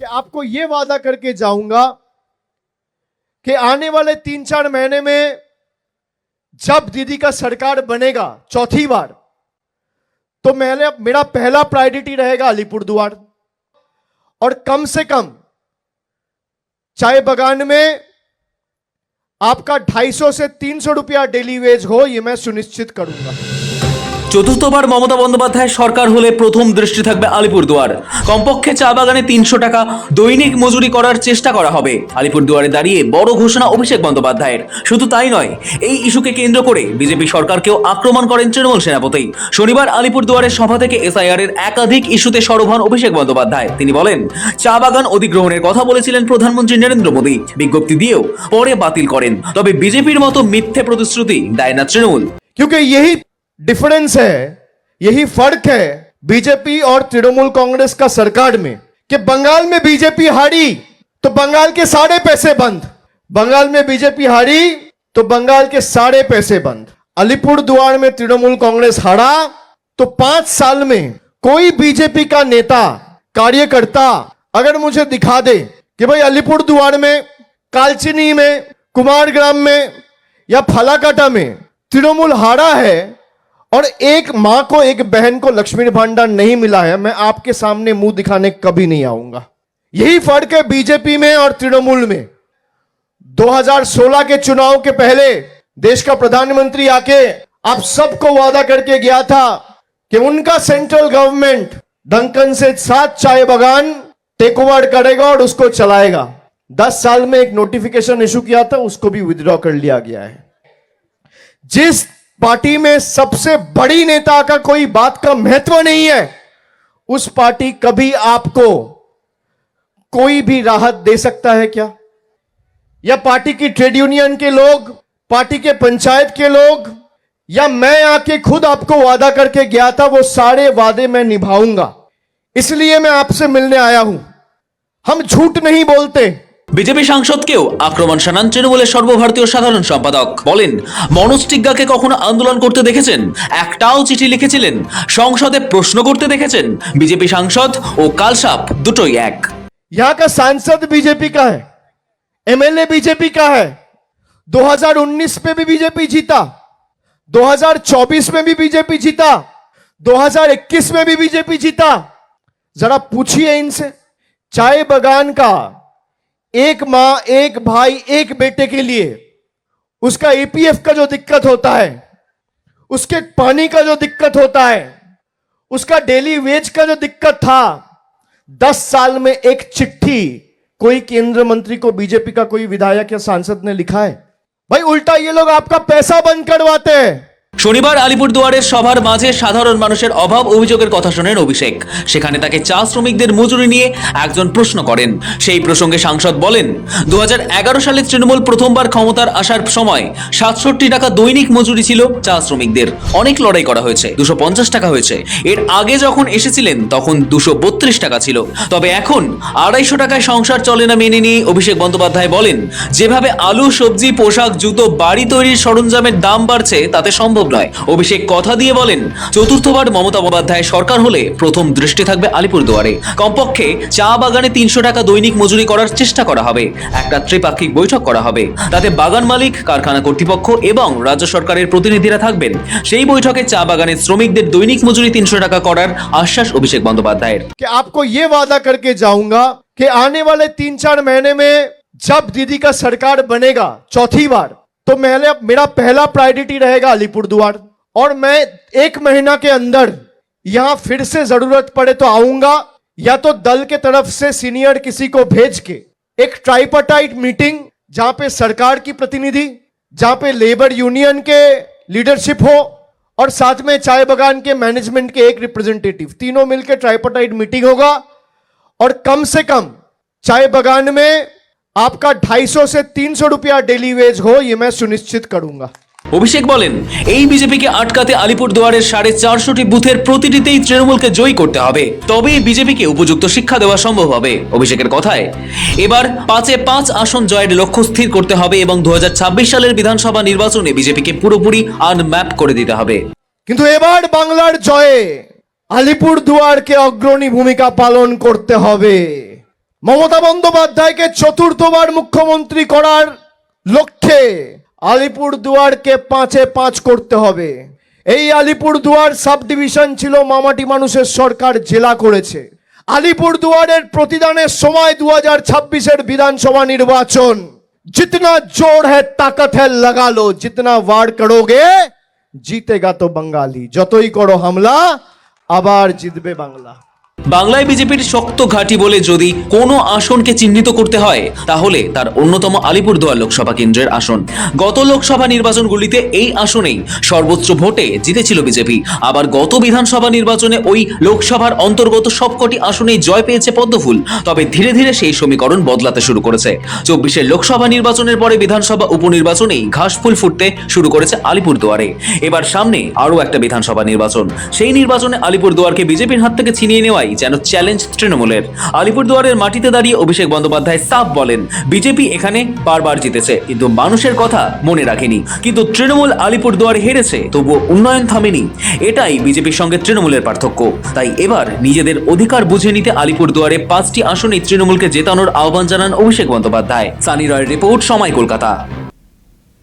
कि आपको ये वादा करके जाऊंगा कि आने वाले 3-4 महीने में जब दीदी का सरकार बनेगा चौथी बार, तो मेरा पहला प्रायोरिटी रहेगा अलीपुरद्वार। और कम से कम चाय बागान में आपका 250 से 300 रुपया डेली वेज हो, यह मैं सुनिश्चित करूंगा। চতুর্থবার মমতা বন্দ্যোপাধ্যায় সরকার হলে প্রথম দৃষ্টি থাকবে আলিপুরদুয়ার। কমপক্ষে চা বাগানে 300 টাকা দৈনিক মজুরি করার চেষ্টা করা হবে। আলিপুরদুয়ারে দাঁড়িয়ে বড় ঘোষণা অভিষেক বন্দ্যোপাধ্যায়ের। শুধু তাই নয়, এই ইস্যুকে কেন্দ্র করে বিজেপি সরকারকেও আক্রমণ করেন তৃণমূল সেনাপতি। শনিবার আলিপুরদুয়ারের সভা থেকে এসআইআর এর একাধিক ইস্যুতে সরব হন অভিষেক বন্দ্যোপাধ্যায়। তিনি বলেন, চা বাগান অধিগ্রহণের কথা বলেছিলেন প্রধানমন্ত্রী নরেন্দ্র মোদী, বিজ্ঞপ্তি দিয়েও পরে বাতিল করেন। তবে বিজেপির মতো মিথ্যে প্রতিশ্রুতি দেয় না তৃণমূল। क्योंकि यही डिफरेंस है, यही फर्क है बीजेपी और तृणमूल कांग्रेस का सरकार में, कि बंगाल में बीजेपी हारी तो बंगाल के सारे पैसे बंद, बंगाल में बीजेपी हारी तो बंगाल के सारे पैसे बंद। अलीपुरद्वार में तृणमूल कांग्रेस हारा तो 5 साल में कोई बीजेपी का नेता कार्यकर्ता अगर मुझे दिखा दे कि भाई अलीपुरद्वार में, कालचिनी में, कुमारग्राम में या फलाकाटा में तृणमूल हारा है और एक मां को, एक बहन को लक्ष्मी भंडार नहीं मिला है, मैं आपके सामने मुंह दिखाने कभी नहीं आऊंगा। यही फर्क है बीजेपी में और तृणमूल में। 2016 के चुनाव के पहले देश का प्रधानमंत्री आके आप सबको वादा करके गया था कि उनका सेंट्रल गवर्नमेंट दंकन से 7 चाय बागान टेक ओवर करेगा और उसको चलाएगा। 10 साल में एक नोटिफिकेशन इशू किया था, उसको भी विथड्रॉ कर लिया गया है। जिस पार्टी में सबसे बड़ी नेता का कोई बात का महत्व नहीं है, उस पार्टी कभी आपको कोई भी राहत दे सकता है क्या? या पार्टी की ट्रेड यूनियन के लोग, पार्टी के पंचायत के लोग, या मैं आके खुद आपको वादा करके गया था, वो सारे वादे मैं निभाऊंगा। इसलिए मैं आपसे मिलने आया हूं। हम झूठ नहीं बोलते। বিজেপি সাংসদকেও আক্রমণ শানান তৃণমূলের সর্বভারতীয় সাধারণ সম্পাদক। বলেন, মনোজ টিগ্গাকে কখনো আন্দোলন করতে দেখেছেন? একটাও চিঠি লিখেছিলেন? সংসদে প্রশ্ন করতে দেখেছেন? বিজেপি সাংসদ ও কালসাপ দুটোই এক। यहां का सांसद बीजेपी का है, एमएलए बीजेपी का है। 2019 में भी बीजेपी जीता, 2024 में भी बीजेपी जीता, 2021 में भी बीजेपी जीता। जरा पूछिए इनसे, चाय बागान का एक मां, एक भाई, एक बेटे के लिए उसका ईपीएफ का जो दिक्कत होता है, उसके पानी का जो दिक्कत होता है, उसका डेली वेज का जो दिक्कत था, 10 साल में एक चिट्ठी कोई केंद्र मंत्री को बीजेपी का कोई विधायक या सांसद ने लिखा है? भाई उल्टा ये लोग आपका पैसा बंद करवाते हैं। শনিবার আলিপুরদুয়ারের সভার মাঝে সাধারণ মানুষের অভাব অভিযোগের কথা শোনেন অভিষেক। সেখানে তাকে চা শ্রমিকদের মজুরি নিয়ে একজন প্রশ্ন করেন। সেই প্রসঙ্গে সাংসদ বলেন, 2011 সালে তৃণমূল প্রথমবার ক্ষমতার আসার সময় 67 টাকা দৈনিক মজুরি ছিল চা শ্রমিকদের। অনেক লড়াই করা হয়েছে, 250 টাকা হয়েছে। এর আগে যখন এসেছিলেন তখন 232 টাকা ছিল। তবে এখন 250 টাকায় সংসার চলে না মেনে নিয়ে অভিষেক বন্দ্যোপাধ্যায় বলেন, যেভাবে আলু, সবজি, পোশাক, জুতো, বাড়ি তৈরির সরঞ্জামের দাম বাড়ছে তাতে সম্ভব নয়। অভিষেক কথা দিয়ে বলেন, চতুর্থবার মমতা বন্দ্যোপাধ্যায় সরকার হলে প্রথম দৃষ্টি থাকবে আলিপুরদুয়ারে। কমপক্ষে চা বাগানে 300 টাকা দৈনিক মজুরি করার চেষ্টা করা হবে। একটা ত্রিপাক্ষিক বৈঠক করা হবে, তাতে বাগান মালিক, কারখানা কর্তৃপক্ষ এবং রাজ্য সরকারের প্রতিনিধিরা থাকবেন। সেই বৈঠকে চা বাগানের শ্রমিকদের দৈনিক মজুরি 300 টাকা করার আশ্বাস অভিষেক বন্দ্যোপাধ্যায়ের। कि आपको ये वादा करके जाऊंगा कि आने वाले 3-4 महीने में जब दीदी का सरकार बनेगा चौथी बार, तो मेरा पहला प्रायोरिटी रहेगा अलीपुरद्वार। और मैं 1 महीना के अंदर यहां फिर से जरूरत पड़े तो आऊंगा, या तो दल के तरफ से सीनियर किसी को भेज के एक ट्राइपार्टाइट मीटिंग, जहां पे सरकार की प्रतिनिधि, जहां पे लेबर यूनियन के लीडरशिप हो और साथ में चाय बागान के मैनेजमेंट के एक रिप्रेजेंटेटिव, तीनों मिलकर ट्राइपार्टाइट मीटिंग होगा। और कम से कम चाय बागान में आपका 250 से 300 रुपया डेली वेज हो, यह मैं सुनिश्चित करूंगा। অভিষেক বলেন, এই বিজেপিকে আটকাতে আলিপুরদুয়ারের 450টি বুথের প্রতিটিতেই তৃণমূলকে জয়ী করতে হবে, তবেই বিজেপিকে উপযুক্ত শিক্ষা দেওয়া সম্ভব হবে। অভিষেকের কথায়, এবার 5-এ 5 আসন জয়ের লক্ষ্য স্থির করতে হবে এবং 2026 সালের বিধানসভা নির্বাচনে বিজেপিকে পুরোপুরি আনম্যাপ করে দিতে হবে। কিন্তু এবার বাংলার জয়ে আলিপুরদুয়ারকে অগ্রণী ভূমিকা পালন করতে হবে। মমতা বন্দ্যোপাধ্যায়কে চতুর্থবার মুখ্যমন্ত্রী করার লক্ষ্যে আলিপুরদুয়ারকে 5-5 করতে হবে। এই আলিপুরদুয়ার সাব ডিভিশন ছিল মামাটি মানুষের সরকার জেলা করেছে। আলিপুরদুয়ারের প্রতিদানের সময় 2026 विधानसभा निर्वाचन। जितना जोर है ताकत है लगा लो, जितना वार करोगे जीतेगा तो बंगाली। যতই করো হামলা আবার জিতবে বাংলা। বাংলায় বিজেপির শক্ত ঘাঁটি বলে যদি কোনো আসনকে চিহ্নিত করতে হয় তাহলে তার অন্যতম আলিপুরদুয়ার লোকসভা কেন্দ্রের আসন। গত লোকসভা নির্বাচনগুলিতে এই আসনেই সর্বোচ্চ ভোটে জিতেছিল বিজেপি। আবার গত বিধানসভা নির্বাচনে ওই লোকসভার অন্তর্গত সবকটি আসনেই জয় পেয়েছে পদ্মফুল। তবে ধীরে ধীরে সেই সমীকরণ বদলাতে শুরু করেছে। 24-এর লোকসভা নির্বাচনের পরে বিধানসভা উপনির্বাচনেই ঘাসফুল ফুটতে শুরু করেছে আলিপুরদুয়ারে। এবার সামনে আরও একটা বিধানসভা নির্বাচন। সেই নির্বাচনে আলিপুরদুয়ারকে বিজেপির হাত থেকে ছিনিয়ে নেওয়াই যেন চ্যালেঞ্জ তৃণমূলের। আলিপুরদুয়ারের মাটিতে দাঁড়িয়ে অভিষেক বন্দ্যোপাধ্যায় সাফ বলেন, বিজেপি এখানে বারবার জিতেছে কিন্তু মানুষের কথা মনে রাখেনি। কিন্তু তৃণমূল আলিপুরদুয়ার হেরেছে তবুও উন্নয়ন থামেনি। এটাই বিজেপির সঙ্গে তৃণমূলের পার্থক্য। তাই এবার নিজেদের অধিকার বুঝে নিতে আলিপুরদুয়ারে 5টি আসনে তৃণমূলকে জেতানোর আহ্বান জানান অভিষেক বন্দ্যোপাধ্যায়। সানি রয়ের রিপোর্ট, সময় কলকাতা।